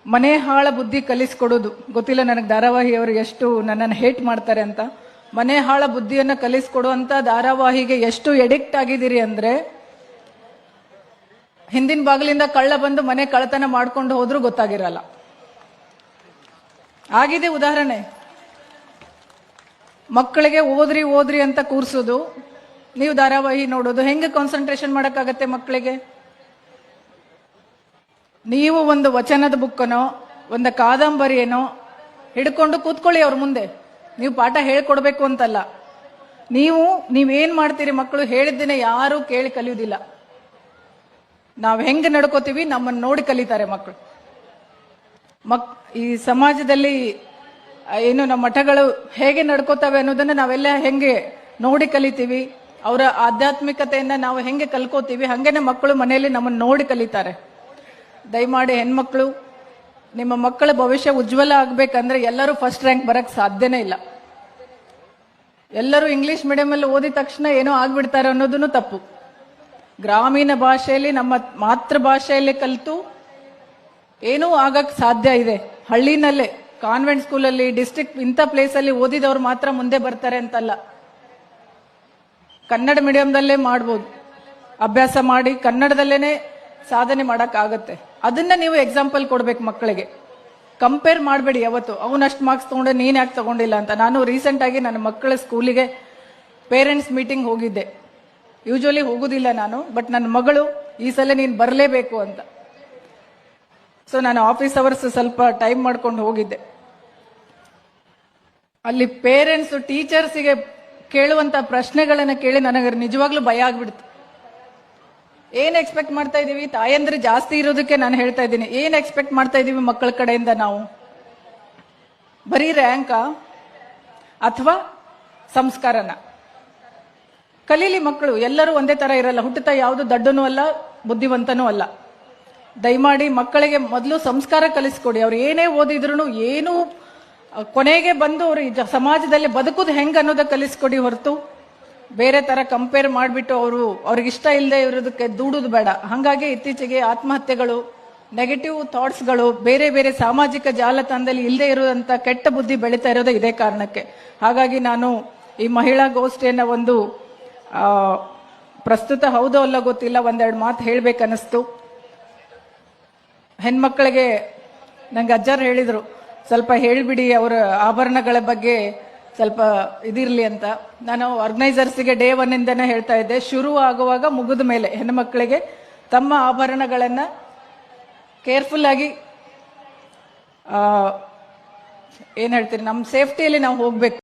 ಮನೆ ಹಾಳ ಬುದ್ಧಿ ಕಲಿಸ್ಕೊಡೋದು. ಗೊತ್ತಿಲ್ಲ ನನಗೆ ಧಾರಾವಾಹಿಯವರು ಎಷ್ಟು ನನ್ನನ್ನು ಹೇಟ್ ಮಾಡ್ತಾರೆ ಅಂತ. ಮನೆ ಹಾಳ ಬುದ್ಧಿಯನ್ನು ಕಲಿಸ್ಕೊಡುವಂತ ಧಾರಾವಾಹಿಗೆ ಎಷ್ಟು ಎಡಿಕ್ಟ್ ಆಗಿದ್ದೀರಿ ಅಂದ್ರೆ, ಹಿಂದಿನ ಬಾಗಿಲಿಂದ ಕಳ್ಳ ಬಂದು ಮನೆ ಕಳ್ಳತನ ಮಾಡ್ಕೊಂಡು ಹೋದ್ರೂ ಗೊತ್ತಾಗಿರಲ್ಲ. ಆಗಿದೆ ಉದಾಹರಣೆ. ಮಕ್ಕಳಿಗೆ ಓದ್ರಿ ಓದ್ರಿ ಅಂತ ಕೂರ್ಸೋದು, ನೀವು ಧಾರಾವಾಹಿ ನೋಡೋದು. ಹೆಂಗೆ ಕಾನ್ಸಂಟ್ರೇಷನ್ ಮಾಡಕ್ಕಾಗತ್ತೆ ಮಕ್ಕಳಿಗೆ? ನೀವು ಒಂದು ವಚನದ ಬುಕ್ಕನೋ ಒಂದು ಕಾದಂಬರಿಯೇನೋ ಹಿಡ್ಕೊಂಡು ಕೂತ್ಕೊಳ್ಳಿ ಅವ್ರ ಮುಂದೆ. ನೀವು ಪಾಠ ಹೇಳ್ಕೊಡ್ಬೇಕು ಅಂತಲ್ಲ. ನೀವೇನ್ ಮಾಡ್ತೀರಿ? ಮಕ್ಕಳು ಹೇಳಿದ್ದೇನೆ ಯಾರು ಕೇಳಿ ಕಲಿಯುವುದಿಲ್ಲ. ನಾವ್ ಹೆಂಗ್ ನಡ್ಕೋತೀವಿ ನಮ್ಮನ್ನ ನೋಡಿ ಕಲಿತಾರೆ ಮಕ್ಕಳು. ಈ ಸಮಾಜದಲ್ಲಿ ಏನು ನಮ್ಮ ಮಠಗಳು ಹೇಗೆ ನಡ್ಕೋತವೆ ಅನ್ನೋದನ್ನ ನಾವೆಲ್ಲ ಹೆಂಗೆ ನೋಡಿ ಕಲಿತೀವಿ, ಅವರ ಆಧ್ಯಾತ್ಮಿಕತೆಯನ್ನ ನಾವು ಹೆಂಗೆ ಕಲ್ಕೋತೀವಿ, ಹಂಗೇನೆ ಮಕ್ಕಳು ಮನೆಯಲ್ಲಿ ನಮ್ಮನ್ನ ನೋಡಿ ಕಲಿತಾರೆ. ದಯಮಾಡಿ ಹೆಣ್ಮಕ್ಳು, ನಿಮ್ಮ ಮಕ್ಕಳ ಭವಿಷ್ಯ ಉಜ್ವಲ ಆಗ್ಬೇಕಂದ್ರೆ ಎಲ್ಲರೂ ಫಸ್ಟ್ ರ್ಯಾಂಕ್ ಬರಕ್ ಸಾಧ್ಯನೇ ಇಲ್ಲ. ಎಲ್ಲರೂ ಇಂಗ್ಲಿಷ್ ಮೀಡಿಯಂ ಅಲ್ಲಿ ಓದಿದ ತಕ್ಷಣ ಏನೋ ಆಗ್ಬಿಡ್ತಾರೆ ಅನ್ನೋದನ್ನು ತಪ್ಪು. ಗ್ರಾಮೀಣ ಭಾಷೆಯಲ್ಲಿ, ನಮ್ಮ ಮಾತೃ ಭಾಷೆಯಲ್ಲಿ ಕಲಿತು ಏನೂ ಆಗಕ್ ಸಾಧ್ಯ ಇದೆ. ಹಳ್ಳಿನಲ್ಲೇ ಕಾನ್ವೆಂಟ್ ಸ್ಕೂಲಲ್ಲಿ, ಡಿಸ್ಟ್ರಿಕ್ಟ್ ಇಂಥ ಪ್ಲೇಸ್ ಅಲ್ಲಿ ಓದಿದವ್ರು ಮಾತ್ರ ಮುಂದೆ ಬರ್ತಾರೆ ಅಂತಲ್ಲ. ಕನ್ನಡ ಮೀಡಿಯಂದಲ್ಲೇ ಮಾಡ್ಬೋದು. ಅಭ್ಯಾಸ ಮಾಡಿ ಕನ್ನಡದಲ್ಲೇನೆ ಸಾಧನೆ ಮಾಡಕ್ ಆಗತ್ತೆ. ಅದನ್ನ ನೀವು ಎಕ್ಸಾಂಪಲ್ ಕೊಡ್ಬೇಕು ಮಕ್ಕಳಿಗೆ. ಕಂಪೇರ್ ಮಾಡಬೇಡಿ ಯಾವತ್ತು. ಅವನಷ್ಟು ಮಾರ್ಕ್ಸ್ ತಗೊಂಡೆ ನೀನ್ ಯಾಕೆ ತಗೊಂಡಿಲ್ಲ ಅಂತ. ನಾನು ರೀಸೆಂಟ್ ಆಗಿ ನನ್ನ ಮಕ್ಕಳ ಸ್ಕೂಲಿಗೆ ಪೇರೆಂಟ್ಸ್ ಮೀಟಿಂಗ್ ಹೋಗಿದ್ದೆ. ಯೂಶುವಲಿ ಹೋಗುದಿಲ್ಲ ನಾನು, ಬಟ್ ನನ್ನ ಮಗಳು ಈ ಸಲ ನೀನ್ ಬರಲೇಬೇಕು ಅಂತ. ಸೊ ನಾನು ಆಫೀಸ್ ಅವರ್ಸ್ ಸ್ವಲ್ಪ ಟೈಮ್ ಮಾಡ್ಕೊಂಡು ಹೋಗಿದ್ದೆ. ಅಲ್ಲಿ ಪೇರೆಂಟ್ಸ್ ಟೀಚರ್ಸಿಗೆ ಕೇಳುವಂತ ಪ್ರಶ್ನೆಗಳನ್ನ ಕೇಳಿ ನನಗೆ ನಿಜವಾಗ್ಲೂ ಭಯ ಆಗ್ಬಿಡ್ತು. ಏನ್ ಎಕ್ಸ್ಪೆಕ್ಟ್ ಮಾಡ್ತಾ ಇದೀವಿ? ತಾಯಂದ್ರೆ ಜಾಸ್ತಿ ಇರೋದಕ್ಕೆ ನಾನು ಹೇಳ್ತಾ ಇದ್ದೀನಿ. ಏನ್ ಎಕ್ಸ್ಪೆಕ್ಟ್ ಮಾಡ್ತಾ ಇದೀವಿ ಮಕ್ಕಳ ಕಡೆಯಿಂದ ನಾವು? ಬರೀ ರ್ಯಾಂಕ ಅಥವಾ ಸಂಸ್ಕಾರನ? ಕಲೀಲಿ ಮಕ್ಕಳು. ಎಲ್ಲರೂ ಒಂದೇ ತರ ಇರಲ್ಲ. ಹುಟ್ಟುತ್ತಾ ಯಾವುದು ದಡ್ಡನೂ ಅಲ್ಲ, ಬುದ್ಧಿವಂತನೂ ಅಲ್ಲ. ದಯಮಾಡಿ ಮಕ್ಕಳಿಗೆ ಮೊದಲು ಸಂಸ್ಕಾರ ಕಲಿಸ್ಕೊಡಿ. ಅವ್ರು ಏನೇ ಓದಿದ್ರು ಏನು ಕೊನೆಗೆ ಬಂದು ಅವ್ರು ಸಮಾಜದಲ್ಲಿ ಬದುಕುದು ಹೆಂಗ್ ಅನ್ನೋದ ಕಲಿಸ್ಕೊಡಿ ಹೊರತು ಬೇರೆ ತರ ಕಂಪೇರ್ ಮಾಡಿಬಿಟ್ಟು ಅವ್ರಿಗೆ ಇಷ್ಟ ಇಲ್ಲದೆ ಇರೋದಕ್ಕೆ ದೂಡುದು ಬೇಡ. ಹಾಗಾಗಿ ಇತ್ತೀಚೆಗೆ ಆತ್ಮಹತ್ಯೆಗಳು, ನೆಗೆಟಿವ್ ಥಾಟ್ಸ್ಗಳು ಬೇರೆ ಬೇರೆ ಸಾಮಾಜಿಕ ಜಾಲತಾಣದಲ್ಲಿ ಇಲ್ಲದೆ ಇರುವಂತ ಕೆಟ್ಟ ಬುದ್ಧಿ ಬೆಳೀತಾ ಇರೋದು ಇದೇ ಕಾರಣಕ್ಕೆ. ಹಾಗಾಗಿ ನಾನು ಈ ಮಹಿಳಾ ಗೋಷ್ಠಿಯನ್ನ ಒಂದು ಪ್ರಸ್ತುತ ಹೌದೋ ಅಲ್ಲ ಗೊತ್ತಿಲ್ಲ, ಒಂದೆರಡು ಮಾತು ಹೇಳ್ಬೇಕನ್ನಿಸ್ತು. ಹೆಣ್ಮಕ್ಳಿಗೆ ನಂಗೆ ಅಜ್ಜಾರು ಹೇಳಿದ್ರು, ಸ್ವಲ್ಪ ಹೇಳ್ಬಿಡಿ ಅವರ ಆಭರಣಗಳ ಬಗ್ಗೆ ಸ್ವಲ್ಪ ಇದಿರ್ಲಿ ಅಂತ. ನಾನು ಆರ್ಗನೈಸರ್ಸ್ಗೆ ಡೇ 1 ಇಂದನೇ ಹೇಳ್ತಾ ಇದ್ದೆ, ಶುರು ಆಗುವಾಗ ಮುಗಿದ ಮೇಲೆ ಹೆಣ್ಮಕ್ಳಿಗೆ ತಮ್ಮ ಆಭರಣಗಳನ್ನ ಕೇರ್ಫುಲ್ ಆಗಿ ಏನ್ ಹೇಳ್ತೀರಿ, ನಮ್ಮ ಸೇಫ್ಟಿಯಲ್ಲಿ ನಾವು ಹೋಗ್ಬೇಕು.